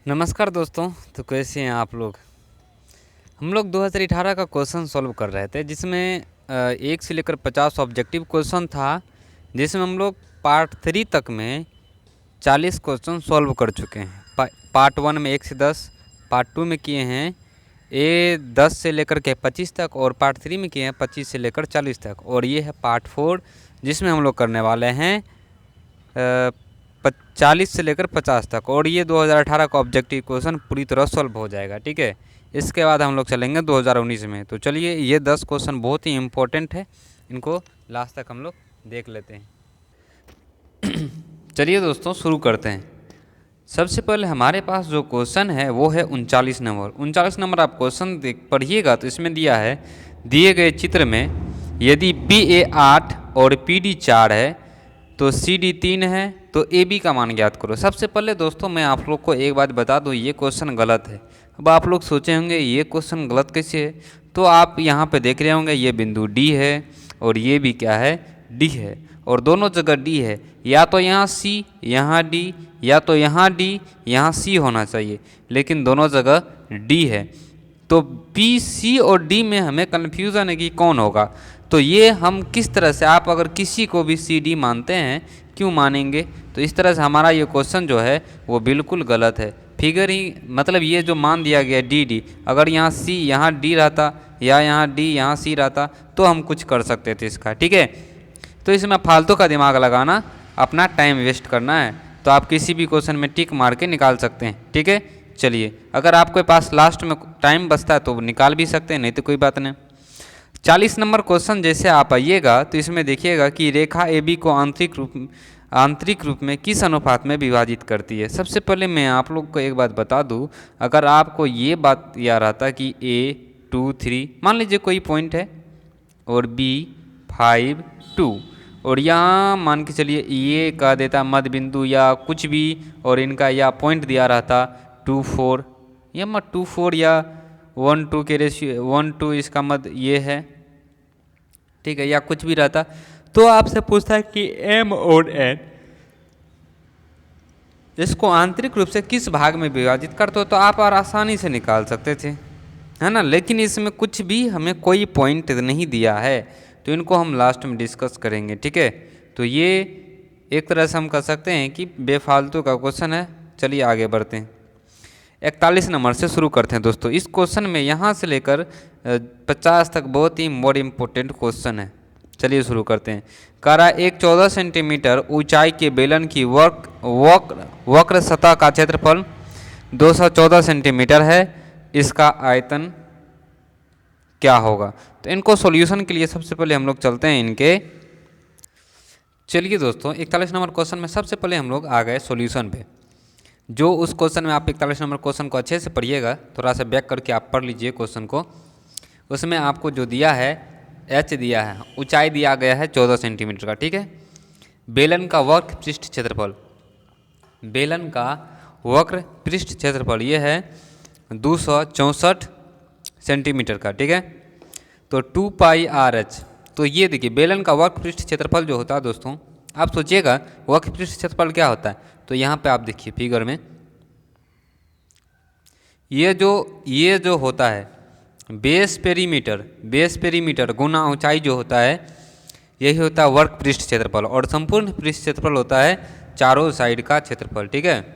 नमस्कार दोस्तों। तो कैसे हैं आप लोग। हम लोग 2018 का क्वेश्चन सॉल्व कर रहे थे जिसमें 1 से लेकर 50 ऑब्जेक्टिव क्वेश्चन था, जिसमें हम लोग पार्ट 3 तक में 40 क्वेश्चन सॉल्व कर चुके हैं। पार्ट 1 में 1 से 10, पार्ट 2 में किए हैं 10 से लेकर के 25 तक, और पार्ट 3 में किए हैं 25 से लेकर 40 तक। और ये है पार्ट 4 जिसमें हम लोग करने वाले हैं 40 से लेकर 50 तक, और ये 2018 का ऑब्जेक्टिव क्वेश्चन पूरी तरह सॉल्व हो जाएगा। ठीक है, इसके बाद हम लोग चलेंगे 2019 में। तो चलिए, ये 10 क्वेश्चन बहुत ही इम्पोर्टेंट है, इनको लास्ट तक हम लोग देख लेते हैं। चलिए दोस्तों, शुरू करते हैं। सबसे पहले हमारे पास जो क्वेश्चन है वो है 39 नंबर। 39 नंबर आप क्वेश्चन पढ़िएगा तो इसमें दिया है, दिए गए चित्र में यदि PA 8 और PD 4 है तो CD 3 है, तो AB का मान ज्ञात करो। सबसे पहले दोस्तों मैं आप लोग को एक बात बता दूं, ये क्वेश्चन गलत है। अब आप लोग सोचे होंगे ये क्वेश्चन गलत कैसे है, तो आप यहाँ पे देख रहे होंगे ये बिंदु D है और ये भी क्या है, D है, और दोनों जगह D है। या तो यहाँ C यहाँ D, या तो यहाँ D यहाँ C होना चाहिए, लेकिन दोनों जगह D है। तो B, C और D में हमें कन्फ्यूज़न है कि कौन होगा। तो ये हम किस तरह से, आप अगर किसी को भी CD मानते हैं, क्यों मानेंगे। तो इस तरह से हमारा ये क्वेश्चन जो है वो बिल्कुल गलत है। फिगर ही मतलब ये जो मान दिया गया DD, अगर यहाँ C यहाँ D रहता या यहाँ D यहाँ C रहता तो हम कुछ कर सकते थे इसका। ठीक है, तो इसमें फालतू का दिमाग लगाना, अपना टाइम वेस्ट करना है, तो आप किसी भी क्वेश्चन में टिक मार के निकाल सकते हैं। ठीक है, चलिए, अगर आपके पास लास्ट में टाइम बचता है तो निकाल भी सकते हैं, नहीं तो कोई बात नहीं। 40 नंबर क्वेश्चन जैसे आप आइएगा तो इसमें देखिएगा कि रेखा AB को आंतरिक रूप में किस अनुपात में विभाजित करती है। सबसे पहले मैं आप लोग को एक बात बता दूं, अगर आपको ये बात याद रहता कि A 2 3 मान लीजिए कोई पॉइंट है, और B 5 2, और यहाँ मान के चलिए ये कह देता मध्य बिंदु या कुछ भी, और इनका या पॉइंट दिया रहता 2 4, या 2 4 या 1 2 के रेशियो 1 2 इसका मध्य ये है। ठीक है, या कुछ भी रहता, तो आपसे पूछता है कि M और N इसको आंतरिक रूप से किस भाग में विभाजित करते हो, तो आप और आसानी से निकाल सकते थे, है ना। लेकिन इसमें कुछ भी हमें कोई पॉइंट नहीं दिया है, तो इनको हम लास्ट में डिस्कस करेंगे। ठीक है, तो ये एक तरह से हम कह सकते हैं कि बेफालतू का क्वेश्चन है। चलिए आगे बढ़ते हैं, 41 नंबर से शुरू करते हैं दोस्तों। इस क्वेश्चन में यहाँ से लेकर 50 तक बहुत ही मोर इम्पोर्टेंट क्वेश्चन है। चलिए शुरू करते हैं। करा एक 14 सेंटीमीटर ऊंचाई के बेलन की वक्र सतह का क्षेत्रफल 214 सेंटीमीटर है, इसका आयतन क्या होगा। तो इनको सॉल्यूशन के लिए सबसे पहले हम लोग चलते हैं इनके। चलिए दोस्तों, 41 नंबर क्वेश्चन में सबसे पहले हम लोग आ गए सॉल्यूशन पे। जो उस क्वेश्चन में आप 41 नंबर क्वेश्चन को अच्छे से पढ़िएगा, थोड़ा सा बैक करके आप पढ़ लीजिए क्वेश्चन को। उसमें आपको जो दिया है H दिया है, ऊंचाई दिया गया है 14 सेंटीमीटर का। ठीक है, बेलन का वक्र पृष्ठ क्षेत्रफल, बेलन का वक्र पृष्ठ क्षेत्रफल ये है 264 सेंटीमीटर का। ठीक है, तो 2 पाई RH, तो ये देखिए बेलन का वक्र पृष्ठ क्षेत्रफल जो होता है दोस्तों, आप सोचिएगा वक्र पृष्ठ क्षेत्रफल क्या होता है। तो यहाँ पे आप देखिए फिगर में ये जो होता है बेस पेरीमीटर गुना ऊंचाई जो होता है, यही होता है वक्र पृष्ठ क्षेत्रफल, और संपूर्ण पृष्ठ क्षेत्रफल होता है चारों साइड का क्षेत्रफल। ठीक है,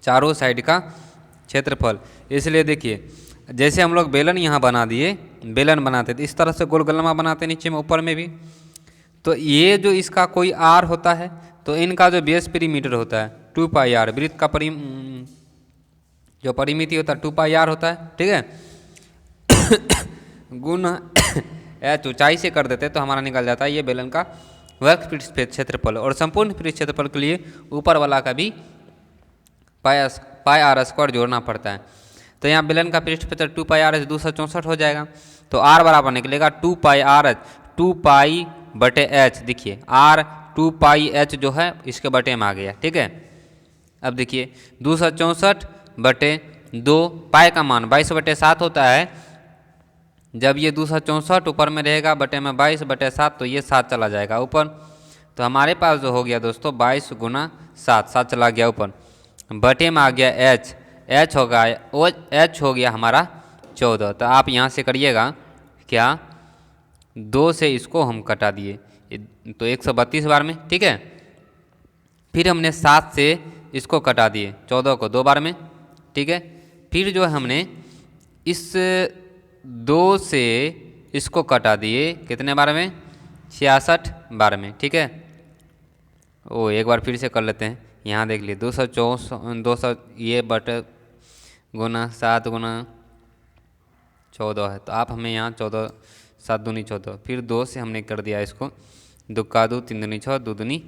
चारों साइड का क्षेत्रफल। इसलिए देखिए, जैसे हम लोग बेलन यहाँ बना दिए, बेलन बनाते थे इस तरह से गोल गलमा बनाते नीचे में ऊपर में भी, तो ये जो इसका कोई R होता है, तो इनका जो बेस पेरीमीटर होता है 2 पाई R, वृत्त का जो परिमिति होता है 2 पाई R होता है। ठीक है, गुना H ऊंचाई से कर देते तो हमारा निकल जाता है ये बेलन का वक्र पृष्ठ क्षेत्रफल, और संपूर्ण पृष्ठ क्षेत्रफल के लिए ऊपर वाला का भी पाई R स्क्वायर जोड़ना पड़ता है। तो यहाँ बेलन का पृष्ठ क्षेत्रफल 2 पाई RH 264 हो जाएगा, तो R बराबर निकलेगा 2 पाई RH 2 पाई बटे H। देखिए R 2 पाई H जो है इसके बटे में आ गया। ठीक है, अब देखिए 264 बटे 2, पाई का मान 22/7 होता है। जब ये 264 ऊपर में रहेगा बटे में 22/7, तो ये 7 चला जाएगा ऊपर, तो हमारे पास जो हो गया दोस्तों 22 गुना 7, 7 चला गया ऊपर। बटे में आ गया एच, एच होगा ओ एच हो गया हमारा 14। तो आप यहाँ से करिएगा क्या, 2 से इसको हम कटा दिए तो 132 बार में, ठीक है। फिर हमने 7 से इसको कटा दिए 14 को 2 बार में, ठीक है। फिर जो हमने इस 2 से इसको कटा दिए कितने बार में, 66 बार में, ठीक है। ओ एक बार फिर से कर लेते हैं, यहाँ देख लिए 200 ये बटे गुना 7 गुना 14 है। तो आप हमें यहाँ 14 7 दूनी 14, फिर 2 से हमने कर दिया इसको 2 का 2 3 दूनी 6 2 दूनी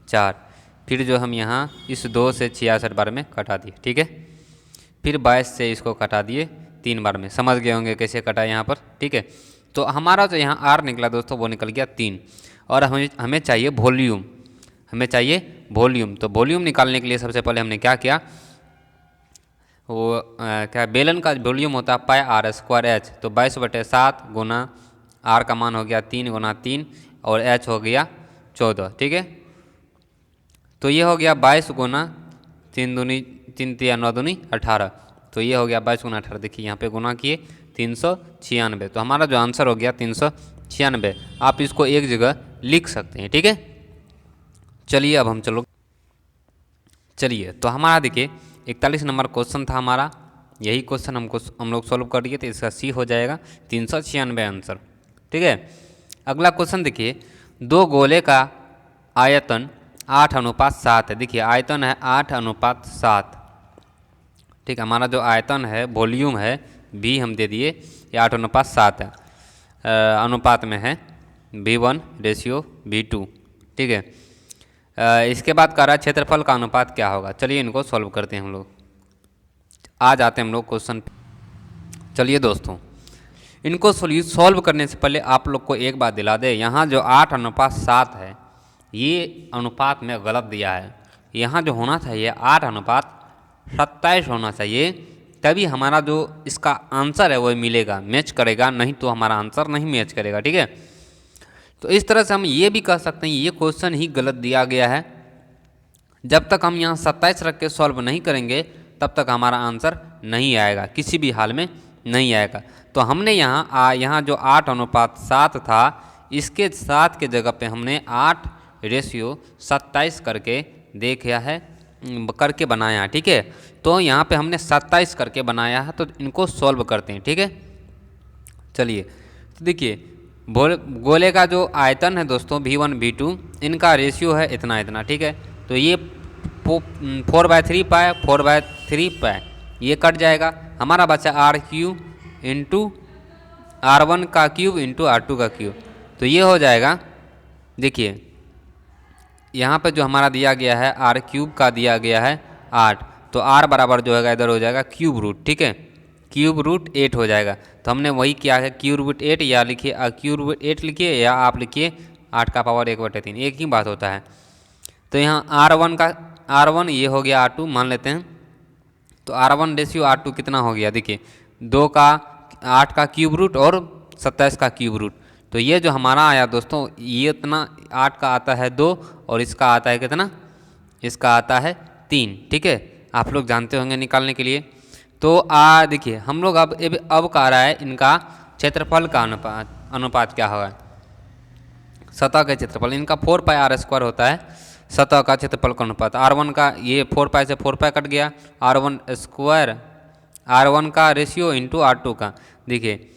4। फिर जो हम यहाँ इस 2 से 66 बार में कटा दिए, ठीक है। फिर 22 से इसको कटा दिए 3 बार में, समझ गए होंगे कैसे कटा यहाँ पर, ठीक है। तो हमारा जो यहाँ आर निकला दोस्तों वो निकल गया 3। और हमें चाहिए वॉल्यूम, हमें चाहिए वॉल्यूम। तो वॉल्यूम निकालने के लिए सबसे पहले हमने क्या किया, वो क्या बेलन का वॉल्यूम होता है पाई आर स्क्वायर एच। तो 22/7 गुना आर का मान हो गया 3 गुना 3 और एच हो गया 14, ठीक है। तो ये हो गया 22 गुना 3 दूनी 3 3 9 दूनी 18। तो ये हो गया 22 गुना 18। देखिए यहाँ पे गुना किए 396। तो हमारा जो आंसर हो गया 396। आप इसको एक जगह लिख सकते हैं, ठीक है। चलिए अब हम चलिए तो हमारा देखिए 41 नंबर क्वेश्चन था हमारा, यही क्वेश्चन हम लोग सॉल्व कर दिए। तो इसका सी हो जाएगा 396 आंसर, ठीक है। अगला क्वेश्चन देखिए, 2 गोले का आयतन 8:7 है। देखिए आयतन है 8:7, ठीक है। हमारा जो आयतन है वॉल्यूम है भी हम दे दिए, ये 8:7 है, अनुपात में है V1:V2, ठीक है। इसके बाद कह रहा है क्षेत्रफल का अनुपात क्या होगा। चलिए इनको सॉल्व करते हैं हम लोग, आ जाते हैं हम लोग क्वेश्चन। चलिए दोस्तों, इनको सॉल्व करने से पहले आप लोग को एक बात दिला दे, यहाँ जो 8:7 है ये अनुपात में गलत दिया है। यहाँ जो होना चाहिए 8:27 होना चाहिए, तभी हमारा जो इसका आंसर है वो मिलेगा, मैच करेगा, नहीं तो हमारा आंसर नहीं मैच करेगा, ठीक है। तो इस तरह से हम ये भी कह सकते हैं ये क्वेश्चन ही गलत दिया गया है। जब तक हम यहाँ 27 रख के सॉल्व नहीं करेंगे तब तक हमारा आंसर नहीं आएगा, किसी भी हाल में नहीं आएगा। तो हमने यहाँ जो 8:7 था, इसके 7 के जगह पे हमने 8:27 करके देखा है, करके बनाया, ठीक है। तो यहाँ पे हमने 27 करके बनाया है, तो इनको सॉल्व करते हैं, ठीक है। चलिए तो देखिए गोले का जो आयतन है दोस्तों V1:V2, इनका रेशियो है इतना इतना, ठीक है। तो ये 4/3 पाए 4/3 पाए ये कट जाएगा, हमारा बचा R³ इंटू R1 का क्यूब इंटू R2 का क्यूब। तो ये हो जाएगा, देखिए यहाँ पे जो हमारा दिया गया है R³ का दिया गया है 8, तो R बराबर जो है इधर हो जाएगा क्यूब रूट, ठीक है, क्यूब रूट 8 हो जाएगा। तो हमने वही किया है, क्यूब रूट 8 या लिखिए क्यूब रूट 8 लिखिए, या आप लिखिए 8 का पावर 1/3, एक ही बात होता है। तो यहाँ R1 ये हो गया R2 मान लेते हैं। तो R1 रेशियो R2 कितना हो गया, देखिए 2 का 8 का क्यूब रूट और 27 का क्यूब रूट। तो ये जो हमारा आया दोस्तों, ये इतना 8 का आता है 2 और इसका आता है कितना, इसका आता है 3, ठीक है। आप लोग जानते होंगे निकालने के लिए। तो देखिए हम लोग अब कह रहा है इनका क्षेत्रफल का अनुपात क्या होगा। सतह का क्षेत्रफल इनका 4πr² होता है, सतह का क्षेत्रफल का अनुपात। R1 का ये 4π से 4π कट गया, R1² R1 का रेशियो इंटू R2 का। देखिए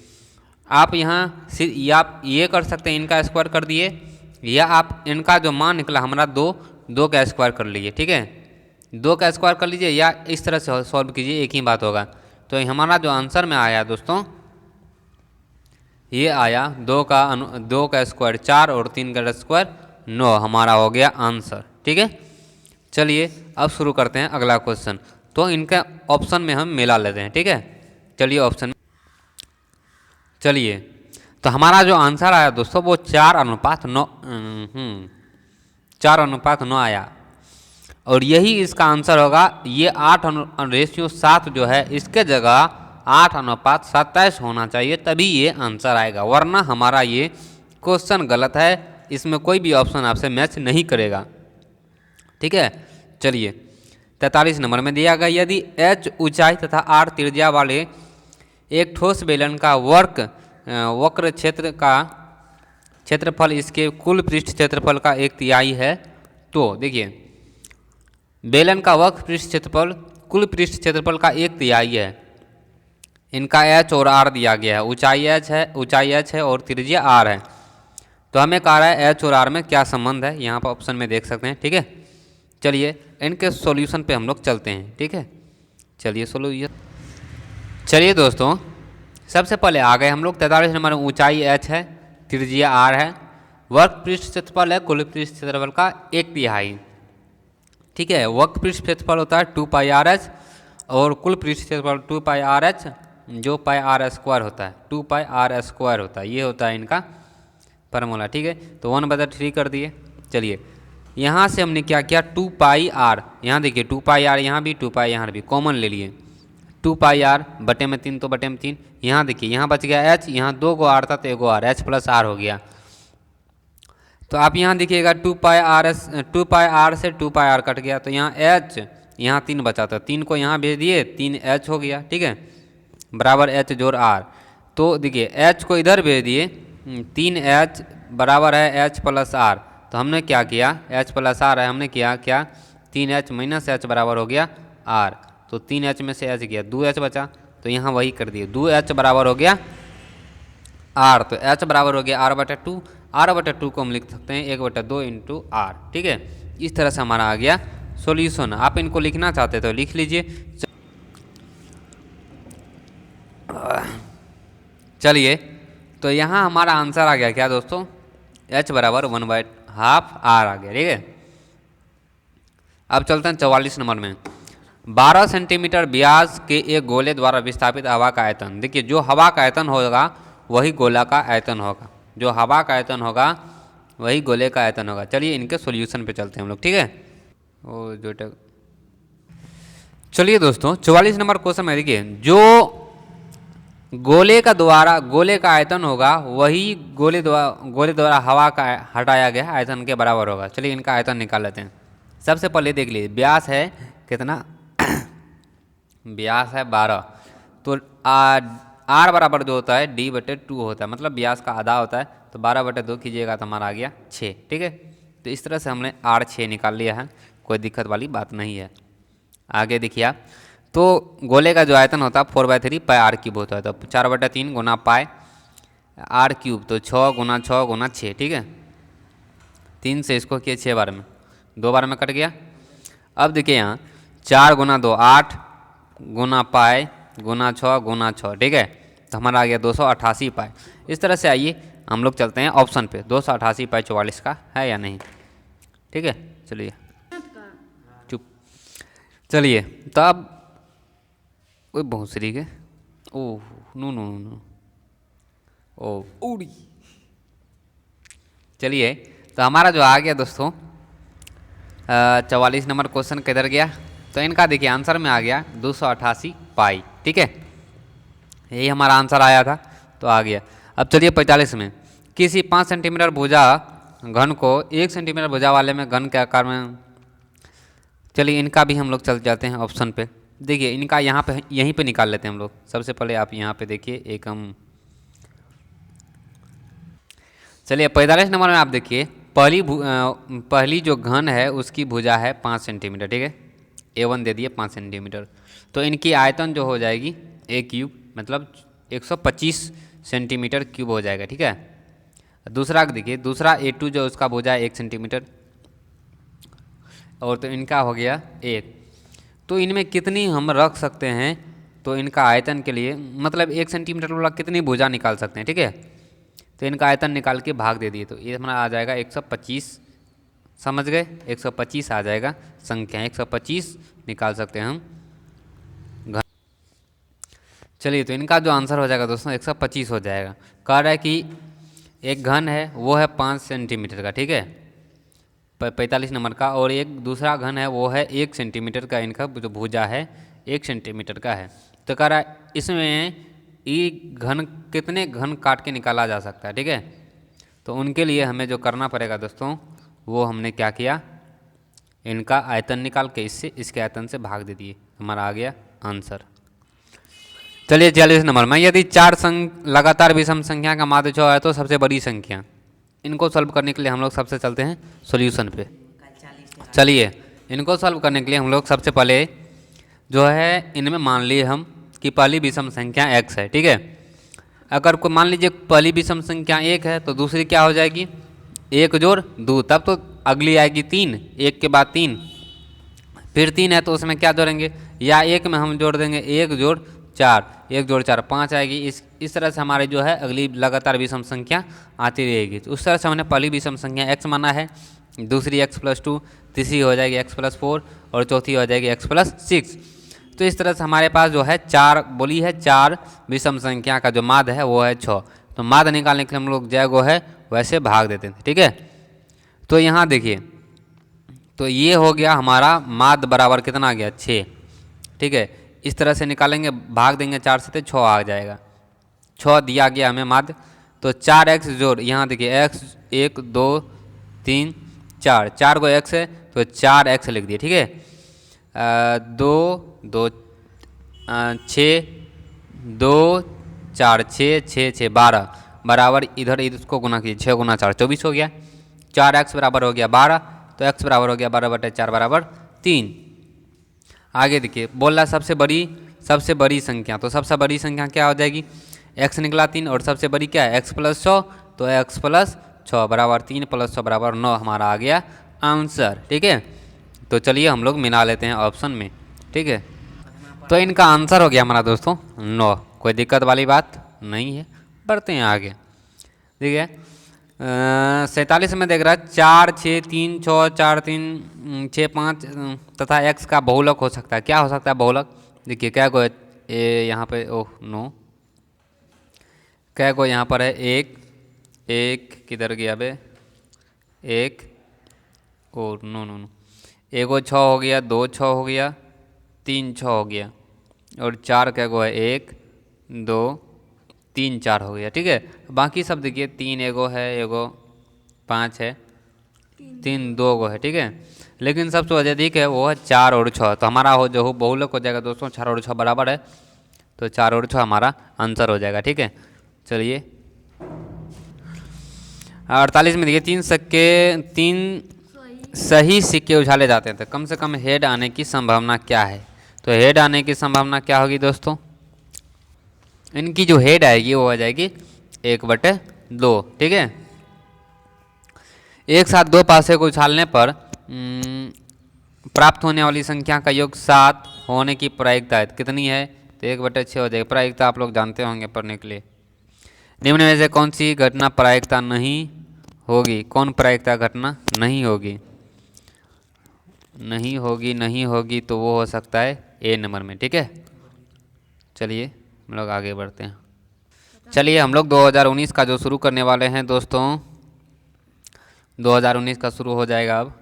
आप यहाँ आप ये कर सकते हैं, इनका स्क्वायर कर दिए, या आप इनका जो मान निकला हमारा 2 का स्क्वायर कर लीजिए, ठीक है, 2 का स्क्वायर कर लीजिए, या इस तरह से सॉल्व कीजिए, एक ही बात होगा। तो हमारा जो आंसर में आया दोस्तों, ये आया 2 का स्क्वायर 4 और 3 का स्क्वायर 9, हमारा हो गया आंसर, ठीक है। चलिए अब शुरू करते हैं अगला क्वेश्चन। तो इनका ऑप्शन में हम मिला लेते हैं, ठीक है। चलिए ऑप्शन, चलिए तो हमारा जो आंसर आया दोस्तों वो 4:9 आया, और यही इसका आंसर होगा। ये 8:7 जो है इसके जगह 8:27 होना चाहिए, तभी ये आंसर आएगा, वरना हमारा ये क्वेश्चन गलत है, इसमें कोई भी ऑप्शन आपसे मैच नहीं करेगा, ठीक है। चलिए 43 नंबर में दिया गया यदि h ऊंचाई तथा r त्रिज्या वाले एक ठोस बेलन का वक्र क्षेत्र का क्षेत्रफल इसके कुल पृष्ठ क्षेत्रफल का 1/3 है, तो देखिए बेलन का वक्र पृष्ठ क्षेत्रफल कुल पृष्ठ क्षेत्रफल का 1/3 है। इनका h और r दिया गया है, ऊंचाई h है और त्रिज्या r है। तो हमें कह रहा है h और r में क्या संबंध है, यहाँ पर ऑप्शन में देख सकते हैं। ठीक है, चलिए इनके सॉल्यूशन पे हम लोग चलते हैं। ठीक है, चलिए दोस्तों, सबसे पहले आ गए हम लोग 43 नंबर में ऊंचाई h है, त्रिज्या r है, वक्र पृष्ठ क्षेत्रफल है कुल पृष्ठ क्षेत्रफल का 1/3। ठीक है, वक्र पृष्ठ क्षेत्रफल होता है 2πrh और कुल पृष्ठ क्षेत्रफल 2πrh जो πr² होता है, 2πr² होता है, ये होता है इनका फार्मूला। ठीक है, तो 1/3 कर दिए। चलिए यहाँ से हमने क्या किया, 2πr, यहाँ देखिए 2πr यहाँ भी 2π यहाँ भी कॉमन ले लिए, 2πr बटे में 3 तो बटे में 3, यहाँ देखिए यहाँ बच गया h, यहाँ 2 गो r था तो 1 गो r, h प्लस r हो गया। तो आप यहाँ देखिएगा 2πr से 2πr कट गया, तो यहाँ h यहाँ 3 बचा था, 3 को यहाँ भेज दिए, 3h हो गया। ठीक है, बराबर h जोड़ r, तो देखिए h को इधर भेज दिए, 3h बराबर है h प्लस r, तो हमने क्या किया, h प्लस r है, हमने किया क्या 3h माइनस h बराबर हो गया r, तो 3h में से h गया 2h बचा, तो यहाँ वही कर दिए 2h बराबर हो गया r, तो h बराबर हो गया r/2, r/2 को हम लिख सकते हैं 1/2 इंटू r। ठीक है, इस तरह से हमारा आ गया सॉल्यूशन। आप इनको लिखना चाहते तो लिख लीजिए। चलिए, तो यहाँ हमारा आंसर आ गया क्या दोस्तों, h बराबर 1/2 r आ गया। ठीक है, अब चलते हैं 44 नंबर में। 12 सेंटीमीटर व्यास के एक गोले द्वारा विस्थापित हवा का आयतन, देखिए जो हवा का आयतन होगा वही गोला का आयतन होगा, जो हवा का आयतन होगा वही गोले का आयतन होगा। चलिए इनके सॉल्यूशन पे चलते हैं हम लोग। ठीक है, ओ जो चलिए दोस्तों 44 नंबर क्वेश्चन में देखिए जो गोले का आयतन होगा वही गोले द्वारा हवा का हटाया गया आयतन के बराबर होगा। चलिए इनका आयतन निकाल लेते हैं। सबसे पहले देख लीजिए व्यास है कितना व्यास है 12, तो r बराबर जो होता है d/2 होता है, मतलब व्यास का आधा होता है, तो 12/2 कीजिएगा तो हमारा आ गया 6। ठीक है, तो इस तरह से हमने r 6 निकाल लिया है, कोई दिक्कत वाली बात नहीं है। आगे देखिए आप, तो गोले का जो आयतन होता है 4/3 πr³ होता है, तो 4/3 गुना पाई r³, तो 6 गुना 6 गुना 6। ठीक है, 3 से इसको किए 6 बार में, 2 बार में कट गया। अब देखिए यहाँ 4 गुना 2 8 गुना पाई गुना 6 गुना 6। ठीक है, तो हमारा आ गया 288 पाई। इस तरह से आइए हम लोग चलते हैं ऑप्शन पे, 288 पाई 44 का है या नहीं। ठीक है, चलिए चुप। चलिए तो अब ओए भोंसरी के ओह नो ओ उड़ी। चलिए तो हमारा जो आ गया दोस्तों 44 नंबर क्वेश्चन किधर गया, तो इनका देखिए आंसर में आ गया 288 पाई। ठीक है, यही हमारा आंसर आया था, तो आ गया। अब चलिए 45 में, किसी 5 सेंटीमीटर भुजा घन को 1 सेंटीमीटर भुजा वाले में घन के आकार में, चलिए इनका भी हम लोग चल जाते हैं ऑप्शन पे। देखिए इनका यहाँ पे यहीं पे निकाल लेते हैं हम लोग। सबसे पहले आप यहाँ पे देखिए एक हम, चलिए 45 नंबर में आप देखिए पहली जो घन है उसकी भुजा है 5 सेंटीमीटर। ठीक है, A1 दे दिए 5 सेंटीमीटर, तो इनकी आयतन जो हो जाएगी A³ मतलब 125 सेंटीमीटर क्यूब हो जाएगा। ठीक है, दूसरा देखिए दूसरा A2 जो उसका भुजा है 1 सेंटीमीटर, और तो इनका हो गया 1। तो इनमें कितनी हम रख सकते हैं, तो इनका आयतन के लिए मतलब 1 सेंटीमीटर वाला कितनी भुजा निकाल सकते हैं। ठीक है, तो इनका आयतन निकाल के भाग दे दिए, तो ये हमारा आ जाएगा 125। समझ गए, 125 आ जाएगा संख्या, 125 निकाल सकते हैं हम घन। चलिए तो इनका जो आंसर हो जाएगा दोस्तों 125 हो जाएगा। कह रहा है कि एक घन है वो है 5 सेंटीमीटर का। ठीक है, 45 नंबर का, और एक दूसरा घन है वो है 1 सेंटीमीटर का, इनका जो भुजा है 1 सेंटीमीटर का है। तो कह रहा है इसमें ये घन कितने घन काट के निकाला जा सकता है। ठीक है, तो उनके लिए हमें जो करना पड़ेगा दोस्तों वो हमने क्या किया, इनका आयतन निकाल के इससे इसके आयतन से भाग दे दिए, हमारा आ गया आंसर। चलिए 46 नंबर में, यदि चार लगातार विषम संख्या का माध्य 6 है तो सबसे बड़ी संख्या, इनको सॉल्व करने के लिए हम लोग सबसे चलते हैं सॉल्यूशन पे। चलिए इनको सॉल्व करने के लिए हम लोग सबसे पहले जो है इनमें मान लिए हम कि पहली विषम संख्या x है, ठीक है। अगर को मान लीजिए पहली विषम संख्या 1 है तो दूसरी क्या हो जाएगी 1 जोड़ 2, तब तो अगली आएगी 3, 1 के बाद 3, फिर 3 है तो उसमें क्या जोड़ेंगे, या 1 में हम जोड़ देंगे 1 जोड़ 4, 1 जोड़ 4 5 आएगी। इस तरह से हमारे जो है अगली लगातार विषम संख्या आती रहेगी। तो उस तरह से हमने पहली विषम संख्या x माना है, दूसरी x+2, तीसरी हो जाएगी x+4 और चौथी हो जाएगी x+6। तो इस तरह से हमारे पास जो है 4 बोली है, 4 विषम संख्या का जो माध्य है वो है 6। तो माध्य निकालने के लिए हम लोग जैगो है वैसे भाग देते थे, ठीक है। तो यहाँ देखिए, तो ये हो गया हमारा माध्य बराबर कितना आ गया 6, ठीक है। इस तरह से निकालेंगे, भाग देंगे 4 से तो 6 आ जाएगा, 6 दिया गया हमें माध्य। तो 4x जोड़, यहाँ देखिए x 1 2 3 4, 4 को x है तो 4x लिख दिए, ठीक है। 2 2 6 2 4 6 6 6 12 बराबर इधर इसको गुना कीजिए, 6 गुना 4 24 हो गया, 4x बराबर हो गया 12, तो x बराबर हो गया 12/4 बराबर 3। आगे देखिए बोल रहा सबसे बड़ी संख्या, तो सबसे बड़ी संख्या क्या हो जाएगी, x निकला 3 और सबसे बड़ी क्या है x+6, तो x+6 बराबर 3 + 6 बराबर 9 हमारा आ गया आंसर, ठीक है। तो चलिए हम लोग मिला लेते हैं ऑप्शन में, ठीक है। तो इनका आंसर हो गया हमारा दोस्तों 9, कोई दिक्कत वाली बात नहीं है। बढ़ते हैं आगे, ठीक है। 47 में देख रहा है 4 6 3 6 4 3 6 5 तथा x का बहुलक हो सकता है। क्या हो सकता है बहुलक, देखिए क्या को यहाँ पे, ओह नो, क्या को यहाँ पर है 1 किधर गया बे, 1 और नो नो नो, 1 को 6 हो गया, 2 6 हो गया, 3 6 हो गया और 4 क्या को है 1 2 3 4 हो गया, ठीक है। बाकी सब देखिए 3 एगो है, एगो 5 है, 3 2 गो है, ठीक है। लेकिन सबसे अधिक है वो है 4 और 6, तो हमारा हो जो बहुलक हो जाएगा दोस्तों 4 और 6 बराबर है, तो 4 और 6 हमारा आंसर हो जाएगा, ठीक है। चलिए 48 में देखिए 3 सही सिक्के उछाले जाते हैं तो कम से कम हेड आने की संभावना क्या है। तो हेड आने की संभावना क्या होगी दोस्तों, इनकी जो हेड आएगी वो आ जाएगी 1/2, ठीक है। एक साथ 2 पासे को उछालने पर प्राप्त होने वाली संख्या का योग 7 होने की प्रायिकता कितनी है, तो 1/6 हो जाएगी। प्रायिकता आप लोग जानते होंगे पढ़ने के लिए। निम्न में से कौन सी घटना प्रायिकता नहीं होगी, कौन प्रायिकता घटना नहीं होगी, नहीं होगी तो वो हो सकता है ए नंबर में, ठीक है। चलिए हम लोग आगे बढ़ते हैं। चलिए हम लोग 2019 का जो शुरू करने वाले हैं दोस्तों, 2019 का शुरू हो जाएगा अब,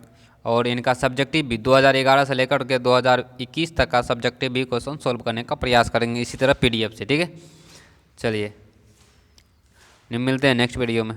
और इनका सब्जेक्टिव भी 2011 से लेकर के 2021 तक का सब्जेक्टिव भी क्वेश्चन सॉल्व करने का प्रयास करेंगे इसी तरह PDF से, ठीक है। चलिए मिलते हैं नेक्स्ट वीडियो में।